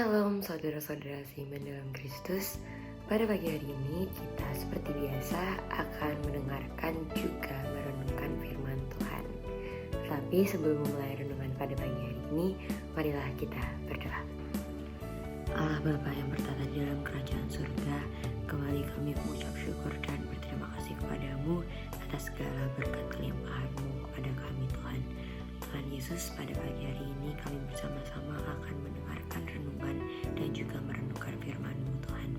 Shalom saudara-saudara seiman dalam Kristus. Pada pagi hari ini kita seperti biasa akan mendengarkan juga merenungkan firman Tuhan. Tetapi sebelum memulai renungan pada pagi hari ini, marilah kita berdoa. Allah Bapa yang bertata di dalam kerajaan surga, kembali kami mengucap syukur dan berterima kasih kepadamu atas segala berkat kelimpahan-Mu kepada kami Tuhan. Tuhan Yesus, pada pagi hari ini kami bersama-sama akan mendengarkan renungan dan juga merenungkan firman-Mu Tuhan.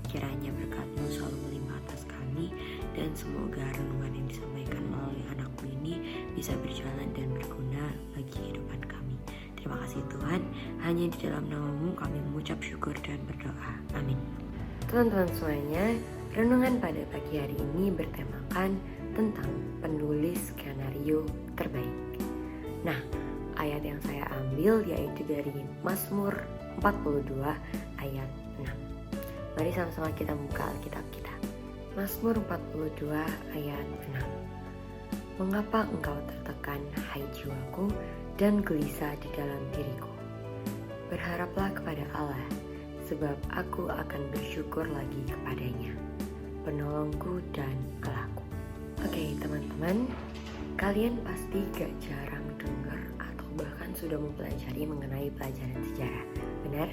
Kiranya berkat-Mu selalu melimpah atas kami, dan semoga renungan yang disampaikan melalui anak-Mu ini bisa berjalan dan berguna bagi kehidupan kami. Terima kasih Tuhan, hanya di dalam nama-Mu kami mengucap syukur dan berdoa. Amin. Teman-teman semuanya, renungan pada pagi hari ini bertemakan tentang penulis skenario terbaik. Nah, ayat yang saya ambil yaitu dari Mazmur 42 ayat 6. Mari sama-sama kita buka Alkitab kita. Mazmur 42 ayat 6. Mengapa engkau tertekan, hai jiwaku, dan gelisah di dalam diriku? Berharaplah kepada Allah, sebab aku akan bersyukur lagi kepadanya, penolongku dan Allahku. Oke teman-teman, kalian pasti gak jarang dengar atau bahkan sudah mempelajari mengenai pelajaran sejarah, benar?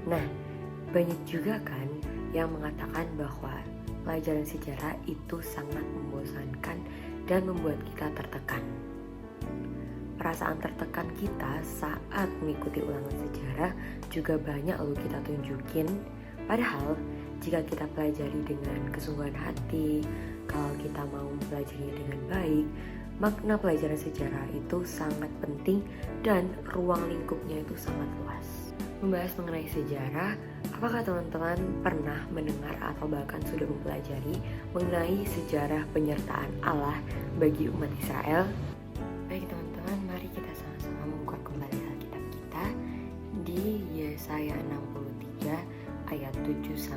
Nah, banyak juga kan yang mengatakan bahwa pelajaran sejarah itu sangat membosankan dan membuat kita tertekan. Perasaan tertekan kita saat mengikuti ulangan sejarah juga banyak loh kita tunjukin. Padahal jika kita pelajari dengan kesungguhan hati, kalau kita mau mempelajarinya dengan baik, makna pelajaran sejarah itu sangat penting dan ruang lingkupnya itu sangat luas. Membahas mengenai sejarah, apakah teman-teman pernah mendengar atau bahkan sudah mempelajari mengenai sejarah penyertaan Allah bagi umat Israel? Baik teman-teman, mari kita sama-sama membuka kembali Alkitab kita di Yesaya 63 ayat 7-14.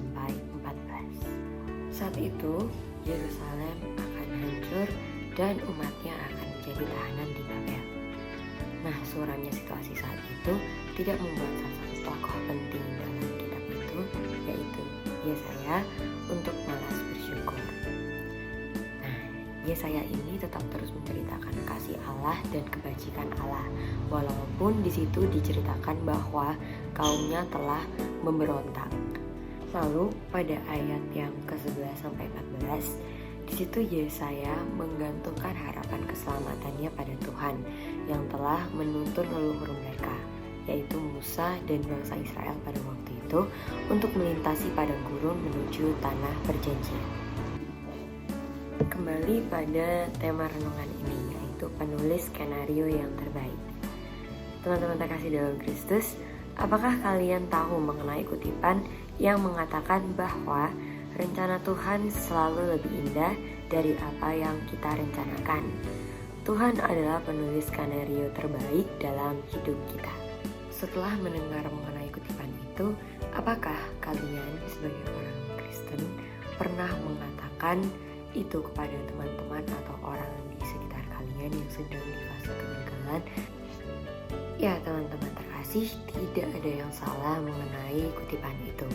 Saat itu Yerusalem akan hancur dan umatnya akan menjadi tahanan di Babel. Nah, suramnya situasi saat itu tidak membuat salah satu tokoh penting dalam kitab itu, yaitu Yesaya, untuk malas bersyukur. Nah, Yesaya ini tetap terus menceritakan kasih Allah dan kebajikan Allah, walaupun di situ diceritakan bahwa kaumnya telah memberontak. Lalu pada ayat yang ke-11 sampai 14, di situ Yesaya menggantungkan harapan keselamatannya pada Tuhan yang telah menuntun leluhur mereka, yaitu Musa dan bangsa Israel pada waktu itu untuk melintasi padang gurun menuju tanah perjanjian. Kembali pada tema renungan ini, yaitu penulis skenario yang terbaik. Teman-teman terkasih dalam Kristus, apakah kalian tahu mengenai kutipan yang mengatakan bahwa rencana Tuhan selalu lebih indah dari apa yang kita rencanakan? Tuhan adalah penulis skenario terbaik dalam hidup kita. Setelah mendengar mengenai kutipan itu, apakah kalian sebagai orang Kristen pernah mengatakan itu kepada teman-teman atau orang di sekitar kalian yang sedang di fase kegagalan? Ya teman-teman terkasih, tidak ada yang salah mengenai kutipan itu.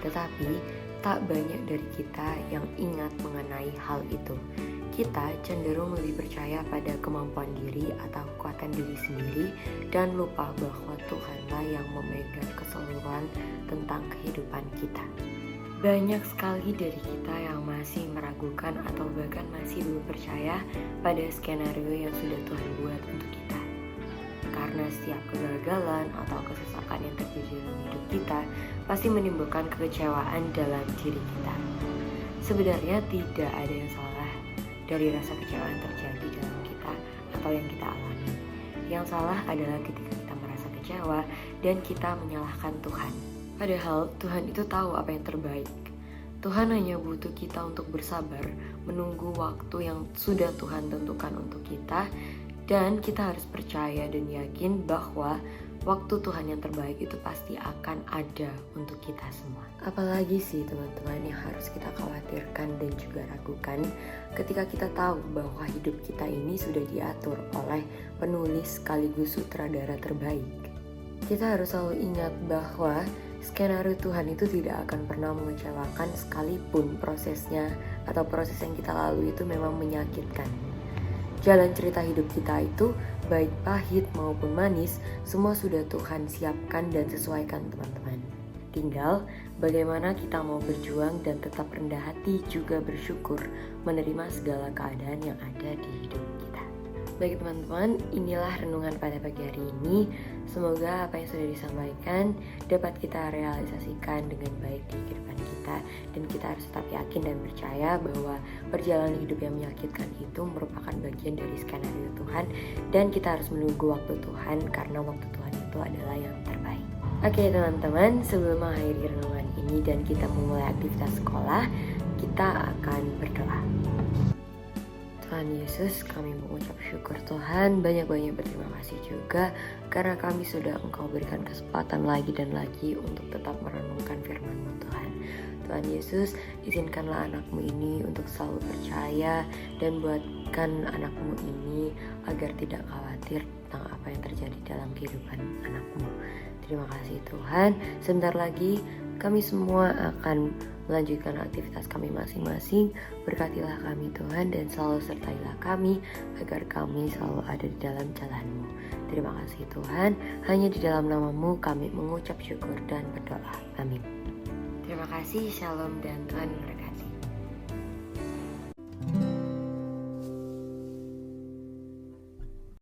Tetapi tak banyak dari kita yang ingat mengenai hal itu. Kita cenderung lebih percaya pada kemampuan diri atau kekuatan diri sendiri dan lupa bahwa Tuhanlah yang memegang keseluruhan tentang kehidupan kita. Banyak sekali dari kita yang masih meragukan atau bahkan masih belum percaya pada skenario yang sudah Tuhan buat untuk kita. Karena setiap kegagalan atau kesesakan yang terjadi dalam hidup kita pasti menimbulkan kekecewaan dalam diri kita. Sebenarnya tidak ada yang salah dari rasa kecewa yang terjadi dalam kita atau yang kita alami. Yang salah adalah ketika kita merasa kecewa dan kita menyalahkan Tuhan. Padahal Tuhan itu tahu apa yang terbaik. Tuhan hanya butuh kita untuk bersabar, menunggu waktu yang sudah Tuhan tentukan untuk kita. Dan kita harus percaya dan yakin bahwa waktu Tuhan yang terbaik itu pasti akan ada untuk kita semua. Apalagi sih teman-teman yang harus kita khawatirkan dan juga ragukan ketika kita tahu bahwa hidup kita ini sudah diatur oleh penulis sekaligus sutradara terbaik. Kita harus selalu ingat bahwa skenario Tuhan itu tidak akan pernah mengecewakan sekalipun prosesnya atau proses yang kita lalui itu memang menyakitkan. Jalan cerita hidup kita itu baik pahit maupun manis, semua sudah Tuhan siapkan dan sesuaikan teman-teman. Tinggal bagaimana kita mau berjuang dan tetap rendah hati juga bersyukur menerima segala keadaan yang ada di hidup kita. Baik teman-teman, inilah renungan pada pagi hari ini. Semoga apa yang sudah disampaikan dapat kita realisasikan dengan baik di kehidupan kita. Dan kita harus tetap yakin dan percaya bahwa perjalanan hidup yang menyakitkan itu merupakan bagian dari skenario Tuhan. Dan kita harus menunggu waktu Tuhan karena waktu Tuhan itu adalah yang terbaik. Oke teman-teman, sebelum mengakhiri renungan ini dan kita memulai aktivitas sekolah, kita akan berdoa. Tuhan Yesus, kami mengucap syukur Tuhan, banyak-banyak berterima kasih juga karena kami sudah Engkau berikan kesempatan lagi dan lagi untuk tetap merenungkan firman-Mu Tuhan. Tuhan Yesus, izinkanlah anakmu ini untuk selalu percaya dan buatkan anakmu ini agar tidak khawatir tentang apa yang terjadi dalam kehidupan anakmu. Terima kasih Tuhan, sebentar lagi kami semua akan melanjutkan aktivitas kami masing-masing. Berkatilah kami Tuhan dan selalu sertailah kami agar kami selalu ada di dalam jalan-Mu. Terima kasih Tuhan, hanya di dalam nama-Mu kami mengucap syukur dan berdoa. Amin. Terima kasih, shalom dan Tuhan berkati.